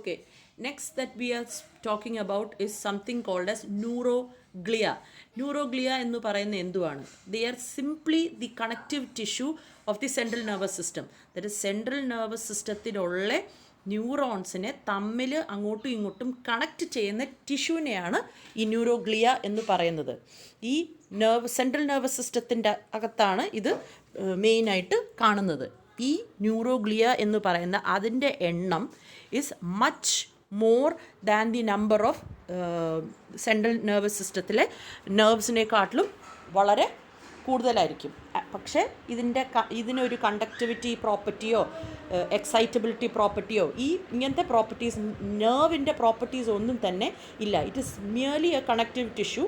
Okay, next that we are talking about is something called as neuroglia. Neuroglia എന്ന് പറയുന്നത് എന്തുവാണ്? They are simply the connective tissue of the central nervous system. That is central nervous systemത്തിലുള്ള ന്യൂറോൺസിനെ തമ്മിൽ അങ്ങോട്ടും ഇങ്ങോട്ടും connect ചെയ്യുന്ന ടിഷ്യൂവിനെയാണ് ഈ neuroglia എന്ന് പറയുന്നത്. ഈ സെൻട്രൽ നെർവസ് സിസ്റ്റത്തിൻ്റെ അകത്താണ് ഇത് മെയിനായിട്ട് കാണുന്നത്. ഈ ന്യൂറോഗ്ലിയ എന്ന് പറയുന്ന അതിൻ്റെ എണ്ണം is much more than the number of central nervous സിസ്റ്റത്തിലെ നെർവ്സിനെക്കാട്ടിലും വളരെ കൂടുതലായിരിക്കും. പക്ഷേ ഇതിനൊരു കണ്ടക്ടിവിറ്റി പ്രോപ്പർട്ടിയോ എക്സൈറ്റബിലിറ്റി പ്രോപ്പർട്ടിയോ ഇങ്ങനത്തെ പ്രോപ്പർട്ടീസ് നെർവിൻ്റെ പ്രോപ്പർട്ടീസ് ഒന്നും തന്നെ ഇല്ല. It is merely a connective tissue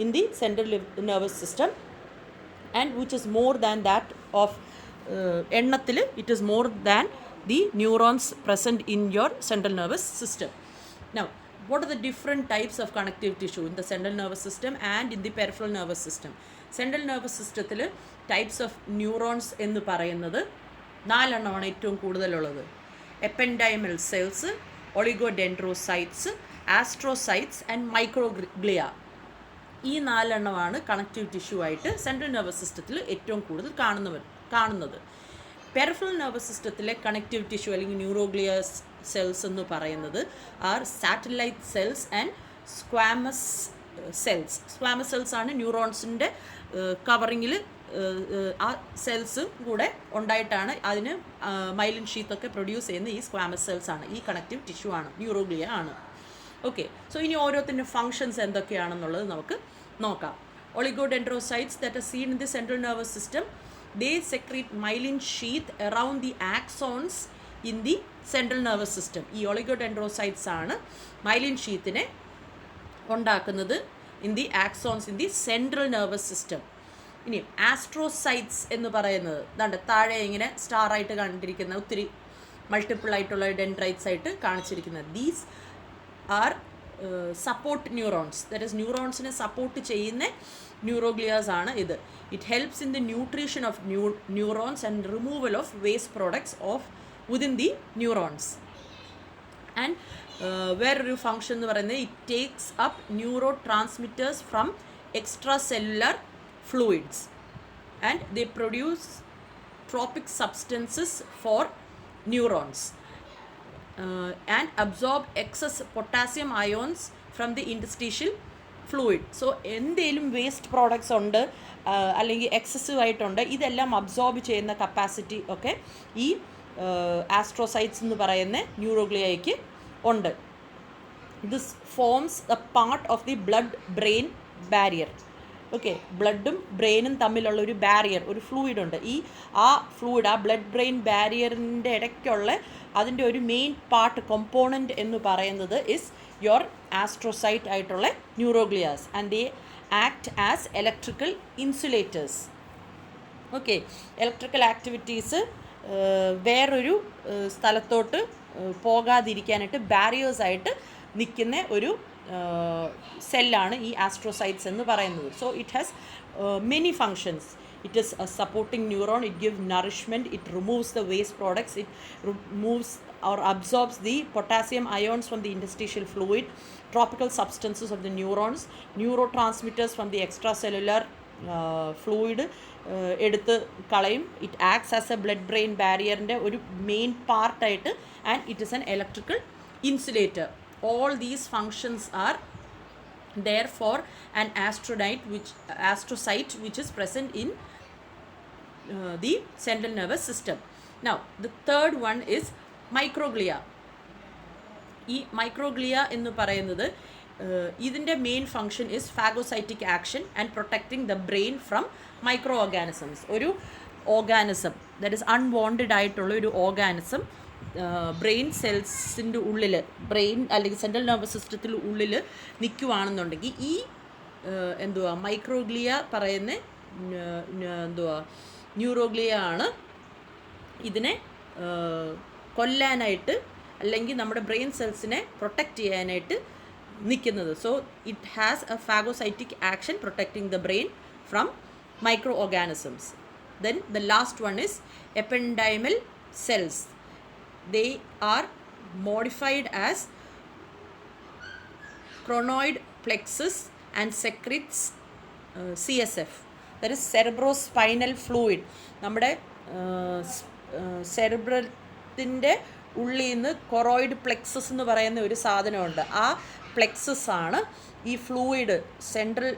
in the central nervous system and which is more than that of എണ്ണത്തിൽ it is more than the neurons present in your central nervous system. Now, what are the different types of connective tissue in the central nervous system and in the peripheral nervous system? Central nervous system types of neurons എന്ന് പറയുന്നത് 4 എണ്ണമാണ് ഏറ്റവും കൂടുതലുള്ളത്. Ependymal cells, oligodendrocytes, astrocytes and microglia. ഈ 4 എണ്ണമാണ് connective tissue ആയിട്ട് central nervous സിസ്റ്റത്തിൽ ഏറ്റവും കൂടുതൽ കാണുന്നത്. പെരിഫറൽ നെർവസ് സിസ്റ്റത്തിലെ കണക്റ്റീവ് ടിഷ്യൂ അല്ലെങ്കിൽ ന്യൂറോഗ്ലിയ സെൽസ് എന്ന് പറയുന്നത് are satellite cells and squamous cells. Squamous cells ആണ് ന്യൂറോൺസിൻ്റെ കവറിങ്ങിൽ ആ സെൽസ് കൂടെ ഉണ്ടായിട്ടാണ് അതിന് മൈലിൻ ഷീത്തൊക്കെ പ്രൊഡ്യൂസ് ചെയ്യുന്ന ഈ സ്ക്വാമസ് സെൽസ് ആണ്. ഈ കണക്റ്റീവ് ടിഷ്യൂ ആണ്, ന്യൂറോഗ്ലിയ ആണ്. ഓക്കെ, സോ ഇനി ഓരോത്തിൻ്റെ ഫങ്ഷൻസ് എന്തൊക്കെയാണെന്നുള്ളത് നമുക്ക് നോക്കാം. Oligodendrocytes that are seen in the central nervous system, they secrete myelin sheath around the axons in the central nervous system. ഈ ഒളിഗോഡെൻഡ്രോസൈറ്റ്സ് ആണ് മൈലിൻ ഷീത്തിനെ ഉണ്ടാക്കുന്നത് in the axons in the central nervous system. ഇനി astrocytes എന്ന് പറയുന്നത് ദാണ്ട് താഴെ ഇങ്ങനെ സ്റ്റാറായിട്ട് കണ്ടിരിക്കുന്ന ഒത്തിരി മൾട്ടിപ്പിൾ ആയിട്ടുള്ള ഡെൻഡ്രൈറ്റ്സ് ആയിട്ട് കാണിച്ചിരിക്കുന്നത്. These are support neurons, that is ന്യൂറോൺസിനെ സപ്പോർട്ട് ചെയ്യുന്ന ന്യൂറോഗ്ലിയാസ് ആണ് ഇത്. It helps in the nutrition of neurons and removal of waste products of within the neurons. And വേറൊരു ഫങ്ഷൻ എന്ന് പറയുന്നത് it takes up neurotransmitters from extracellular fluids and they produce trophic substances for neurons and absorb excess potassium ions from the interstitial fluid. So എന്തെങ്കിലും waste products ഉണ്ട് അല്ലെങ്കിൽ excessive ആയിട്ടുണ്ട്, ഇതെല്ലാം absorb ചെയ്യുന്ന capacity ഒക്കെ ഈ astrocytes എന്ന് പറയുന്ന ന്യൂറോഗ്ലിയയ്ക്ക് ഉണ്ട്. This forms a part of the blood brain barrier. Okay, ബ്ലഡും ബ്രെയിനും തമ്മിലുള്ള ഒരു ബാരിയർ, ഒരു ഫ്ലൂയിഡ് ഉണ്ട്. ആ ഫ്ലൂയിഡ്, ആ ബ്ലഡ് ബ്രെയിൻ ബാരിയറിൻ്റെ ഇടയ്ക്കുള്ള അതിൻ്റെ ഒരു മെയിൻ പാർട്ട് കോമ്പോണൻറ്റ് എന്ന് പറയുന്നത് ഇസ് യുവർ ആസ്ട്രോസൈറ്റ് ആയിട്ടുള്ള neuroglias and they act as electrical insulators. Okay, electrical activities വേറൊരു സ്ഥലത്തോട്ട് പോകാതിരിക്കാനായിട്ട് ബാരിയേഴ്സായിട്ട് നിൽക്കുന്ന ഒരു സെല്ലാണ് ഈ ആസ്ട്രോസൈറ്റ്സ് എന്ന് പറയുന്നത്. So it has many functions. It is a supporting neuron, it gives nourishment, it removes the waste products, it removes or absorbs the potassium ions from the interstitial fluid, tropical substances of the neurons, neurotransmitters from the extracellular fluid എടുത്ത് കളയും. It acts as a blood brain ബാരിയറിൻ്റെ ഒരു main പാർട്ടായിട്ട് and it is an electrical insulator. All these functions are there for an astrocyte which is present in the central nervous system. Now the third one is microglia. ഈ microglia എന്ന് പറയുന്നത് ഇതിൻ്റെ main function is phagocytic action and protecting the brain from micro organisms. ഒരു organism that is unwanted ആയിട്ടുള്ള ഒരു organism brain സെൽസിൻ്റെ ഉള്ളിൽ, brain അല്ലെങ്കിൽ central nervous സിസ്റ്റത്തിൽ ഉള്ളിൽ നിൽക്കുവാണെന്നുണ്ടെങ്കിൽ ഈ മൈക്രോഗ്ലിയ പറയുന്ന ന്യൂറോഗ്ലിയ ആണ് ഇതിനെ കൊല്ലാനായിട്ട് അല്ലെങ്കിൽ നമ്മുടെ ബ്രെയിൻ സെൽസിനെ പ്രൊട്ടക്റ്റ് ചെയ്യാനായിട്ട് നിൽക്കുന്നത്. So it has A phagocytic action protecting the brain from micro organisms. Then the last one is ependymal cells. They are modified as choronoid plexus and secretes CSF, that is cerebrospinal fluid. നമ്മുടെ സെറിബ്രത്തിൻ്റെ ഉള്ളിൽ നിന്ന് choroid plexus എന്ന് പറയുന്ന ഒരു സാധനമുണ്ട്. ആ plexus ആണ് ഈ ഫ്ലൂയിഡ് സെൻട്രൽ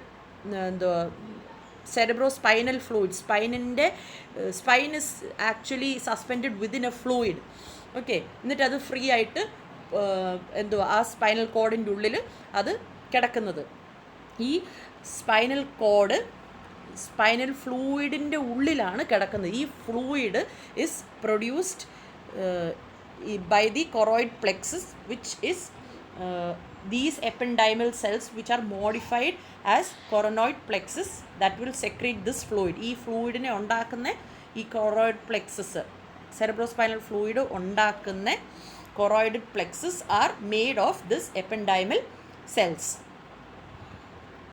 എന്തുവാ cerebrospinal fluid. Spine is actually suspended within A fluid. Okay, എന്നിട്ട് അത് ഫ്രീ ആയിട്ട് എന്തുവാ ആ സ്പൈനൽ കോഡിൻ്റെ ഉള്ളിൽ അത് കിടക്കുന്നത്. ഈ സ്പൈനൽ കോഡ് സ്പൈനൽ ഫ്ലൂയിഡിൻ്റെ ഉള്ളിലാണ് കിടക്കുന്നത്. ഈ fluid is produced by the choroid plexus which is these ependymal cells which are modified as coronoid plexus that will secrete this fluid. ഈ ഫ്ലൂയിഡിനെ ഉണ്ടാക്കുന്ന ഈ കൊറോയിഡ് പ്ലെക്സസ്, cerebrospinal fluid ഉണ്ടാക്കുന്ന choroid plexus are made of this ependymal cells.